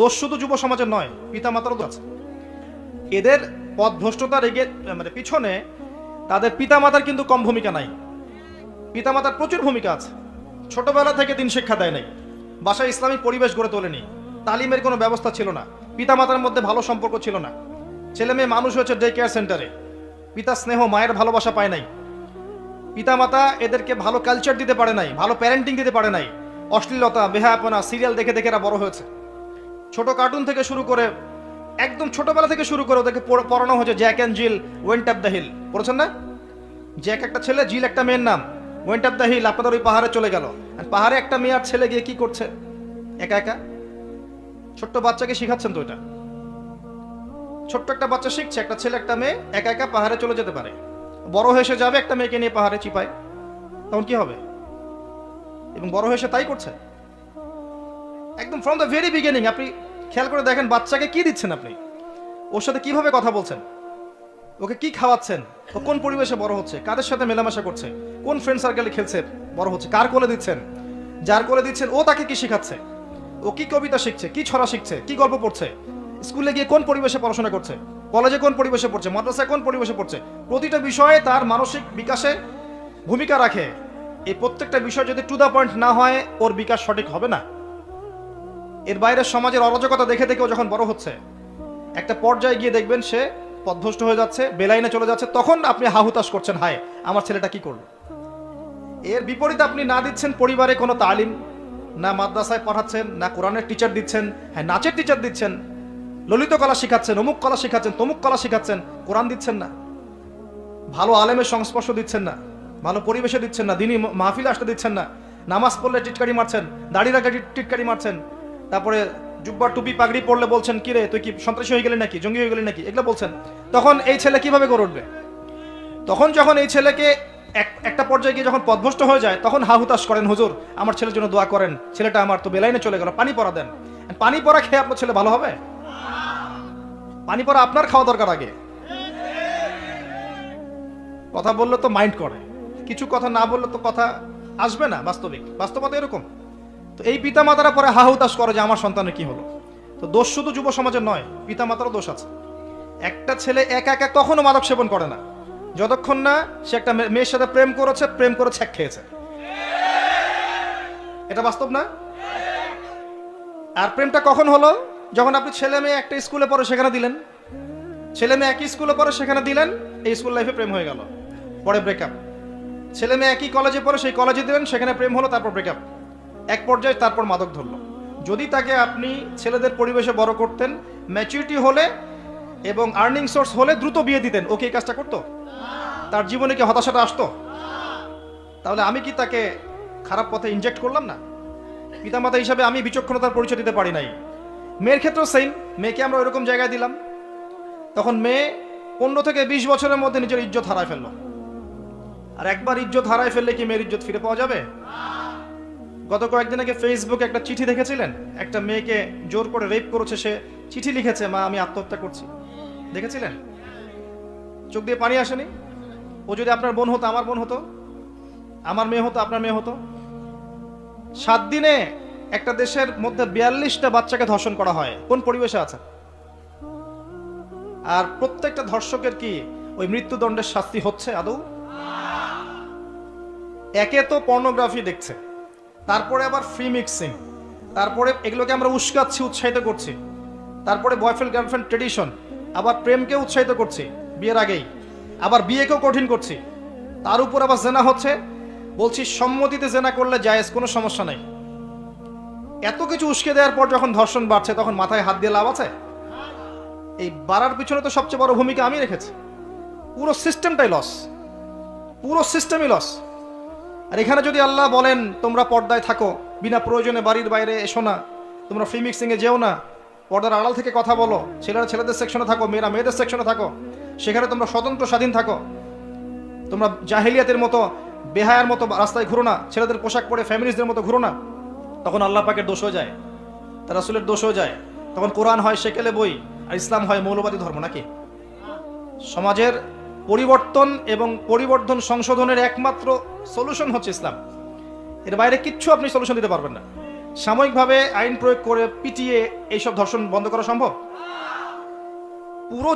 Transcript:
দোষ শুধু যুব সমাজের নয়, পিতামাতারও দোষ আছে। এদের পথভ্রষ্টতার পিছনে তাদের পিতামাতার কিন্তু কম ভূমিকা নাই। পিতামাতার প্রচুর ভূমিকা আছে। ছোটবেলা থেকে দিন শিক্ষা দেয় নাই, বাসায় ইসলামিক পরিবেশ গড়ে তোলেনি, তালিমের কোনো ব্যবস্থা ছিল না, পিতামাতার মধ্যে ভালো সম্পর্ক ছিল না। ছেলে মেয়ে মানুষ হয়েছে ডে কেয়ার সেন্টারে, পিতা স্নেহ মায়ের ভালোবাসা পায় নাই। পিতামাতা এদেরকে ভালো কালচার দিতে পারে নাই, ভালো প্যারেন্টিং দিতে পারে নাই। অশ্লীলতা, বেহায়াপনা, সিরিয়াল দেখে দেখে এরা বড় হয়েছে। ছোট কার্টুন থেকে শুরু করে একদম ছোটবেলা থেকে শুরু করে ওদেরকে পড়ানো হচ্ছে Jack and Jill, went of the hill. পড়েছেন না? জ্যাক একটা ছেলে, জিল একটা মেয়ের নাম, ওয়েন্ট অফ দ্য হিল আপনাদের ওই পাহাড়ে চলে গেল। পাহাড়ে একটা মেয়ে আর ছেলে গিয়ে কি করছে? একা একা। ছোট্ট বাচ্চাকে শিখাচ্ছেন তো এটা। ছোট্ট একটা বাচ্চা শিখছে একটা ছেলে একটা মেয়ে একা একা পাহাড়ে চলে যেতে পারে। বড় হয়ে সে যাবে একটা মেয়েকে নিয়ে পাহাড়ে চিপায়, তখন কি হবে? এবং বড় হয়ে সে তাই করছে। একদম ফ্রম দ্য ভেরি বিগিনিং আপনি খেয়াল করে দেখেন বাচ্চাকে কি দিচ্ছেন, আপনি ওর সাথে কিভাবে কথা বলছেন, ওকে কি খাওয়াচ্ছেন, ও কোন পরিবেশে বড় হচ্ছে, কাদের সাথে মেলামেশা করছে, কোন ফ্রেন্ড সার্কেলে খেলছে, বড় হচ্ছে, কার কোলে দিচ্ছেন, যার কোলে দিচ্ছেন ও তাকে কি শিখাচ্ছে, ও কি কবিতা শিখছে, কি ছড়া শিখছে, কি গল্প পড়ছে, স্কুলে গিয়ে কোন পরিবেশে পড়াশোনা করছে, কলেজে কোন পরিবেশে পড়ছে, মাদ্রাসায় কোন পরিবেশে পড়ছে। প্রতিটা বিষয়ে তার মানসিক বিকাশে ভূমিকা রাখে। এই প্রত্যেকটা বিষয় যদি টু দ্য পয়েন্ট না হয় ওর বিকাশ সঠিক হবে না। এর বাইরে সমাজের অরাজকতা দেখে দেখেও যখন বড় হচ্ছে একটা পর্যায়ে গিয়ে দেখবেন সে পথভ্রষ্ট হয়ে যাচ্ছে, বেলাইনে চলে যাচ্ছে, তখন আপনি হাহুতাশ করছেন, হায় আমার ছেলেটা কি করলো। এর বিপরীতে আপনি না দিচ্ছেন পরিবারে কোনো তালিম, না মাদ্রাসায় পড়াচ্ছেন, না কোরআনের টিচার দিচ্ছেন, হ্যাঁ নাচের টিচার দিচ্ছেন, ললিত কলা শিখাচ্ছেন, অমুক কলা শিখাচ্ছেন, তমুক কলা শিখাচ্ছেন, কোরআন দিচ্ছেন না, ভালো আলেমের সংস্পর্শ দিচ্ছেন না, ভালো পরিবেশে দিচ্ছেন না, দিনই মাহফিলে আসতে দিচ্ছেন না, নামাজ পড়লে টিটকারি মারছেন, দাড়ি রাখলে টিটকারি মারছেন, তারপরে জুব্বা টুপি পাগড়ি পড়লে বলছেন কিরে তুই কি সন্ত্রাসী হয়ে গেলি নাকি, জঙ্গি হয়ে গেলি নাকি, এগুলো বলছেন। তখন এই ছেলে কিভাবে গড়ে উঠবে? তখন যখন এই ছেলেকে একটা পর্যায়ে গিয়ে যখন পথভ্রষ্ট হয়ে যায় তখন হাহুতাশ করেন, হুজুর আমার ছেলের জন্য দোয়া করেন, ছেলেটা আমার তো বেলাইনে চলে গেল, পানি পড়া দেন। পানি পড়া খেয়ে আপনার ছেলে ভালো হবে? পানি পড়া আপনার খাওয়া দরকার আগে। কথা বললে তো মাইন্ড করে, কিছু কথা না বললে তো কথা আসবে না। বাস্তবতা এরকম। তো এই পিতা মাতারা পরে হাহুতাশ করে যে আমার সন্তানের কি হলো। তো দোষ শুধু যুব সমাজের নয়, পিতা মাতারও দোষ আছে। একটা ছেলে একা একা কখনো মাদক সেবন করে না যতক্ষণ না সে একটা মেয়ের সাথে প্রেম করে ছ্যাক খেয়েছে। এটা বাস্তব না? আর প্রেমটা কখন হলো? যখন আপনি ছেলে মেয়ে একটা স্কুলে পড়ে সেখানে দিলেন, ছেলে মেয়ে একই স্কুলে পড়ে সেখানে দিলেন, এই স্কুল লাইফে প্রেম হয়ে গেল, পরে ব্রেকআপ। ছেলে মেয়ে একই কলেজে পড়ে সেই কলেজে দিলেন, সেখানে প্রেম হলো, তারপর ব্রেকআপ, এক পর্যায়ে তারপর মাদক ধরলো। যদি তাকে আপনি ছেলেদের পরিবেশে বড় করতেন, ম্যাচুরিটি হলে এবং আর্নিং সোর্স হলে দ্রুত বিয়ে দিতেন, ওকে এই কাজটা করতো? তার জীবনে কি হতাশাটা আসতো? তাহলে আমি কি তাকে খারাপ পথে ইনজেক্ট করলাম না? পিতামাতা হিসাবে আমি বিচক্ষণতার পরিচয় দিতে পারি নাই। মেয়ের ক্ষেত্রেও সেম, মেয়েকে আমরা ওইরকম জায়গায় দিলাম, তখন মেয়ে 15 থেকে 20 বছরের মধ্যে নিজের ইজ্জত হারায় ফেললো। আর একবার ইজ্জত হারায় ফেললে কি মেয়ের ইজ্জত ফিরে পাওয়া যাবে? গত কয়েকদিন আগে ফেসবুকে একটা চিঠি দেখেছিলেন, একটা মেয়েকে জোর করে রেপ করেছে, সে চিঠি লিখেছে, মা আমি আত্মহত্যা করছি। দেখেছিলেন? চোখ দিয়ে পানি আসেনি? ও যদি আপনার বোন হতো, আমার বোন হতো, আমার মেয়ে হতো, আপনার মেয়ে হতো। 7 দিনে একটা দেশের মধ্যে 42টা বাচ্চাকে ধর্ষণ করা হয়, কোন পরিবেশে আছে? আর প্রত্যেকটা ধর্ষকের কি ওই মৃত্যুদণ্ডের শাস্তি হচ্ছে আদৌ? একে তো পর্নোগ্রাফি দেখছে, তারপরে আবার ফ্রি মিক্সিং, তারপরে এগুলোকে আমরা উস্কাচ্ছি, উৎসাহিত করছি, তারপরে বয়ফ্রেন্ড গার্লফ্রেন্ড ট্রেডিশন, আবার প্রেমকে উৎসাহিত করছি বিয়ের আগেই, আবার বিয়েকেও কঠিন করছি, তার উপর আবার জেনা হচ্ছে। বলছি সম্মতিতে জেনা করলে জায়েজ, কোনো সমস্যা নেই। এত কিছু উস্কে দেওয়ার পর যখন ধর্ষণ বাড়ছে তখন মাথায় হাত দিয়ে লাভ আছে? এই বাড়ার পিছনে তো সবচেয়ে বড় ভূমিকা আমি রেখেছি। পুরো সিস্টেমটাই লস, পুরো সিস্টেমই লস। আর এখানে যদি আল্লাহ বলেন তোমরা পর্দায় থাকো, বিনা প্রয়োজনে বাড়ির বাইরে এসো না, তোমরা ফ্রি মিক্সিংয়ে যেও না, পর্দার আড়াল থেকে কথা বলো, ছেলেরা ছেলেদের সেকশনে থাকো, মেয়েরা মেয়েদের সেকশনে থাকো, সেখানে তোমরা স্বতন্ত্র স্বাধীন থাকো, তোমরা জাহেলিয়াতের মতো বেহায়ার মতো রাস্তায় ঘুরো না, ছেলেদের পোশাক পরে ফ্যামিলিজদের মতো ঘুরো না, তখন আল্লাহ পাকের দোষ হয়ে যায়, তার রাসূলের দোষ হয়ে যায়। তখন কোরআন হয় সেকেলে বই আর ইসলাম হয় মৌলবাদী ধর্ম নাকি? সমাজের পরিবর্তন এবং পরিবর্ধন সংশোধনের একমাত্র সলিউশন হচ্ছে ইসলাম। এর বাইরে কিচ্ছু আপনি সলিউশন দিতে পারবেন না। সাময়িকভাবে আইন প্রয়োগ করে পিটিয়ে এইসব ধর্ষণ বন্ধ করা সম্ভব? পুরো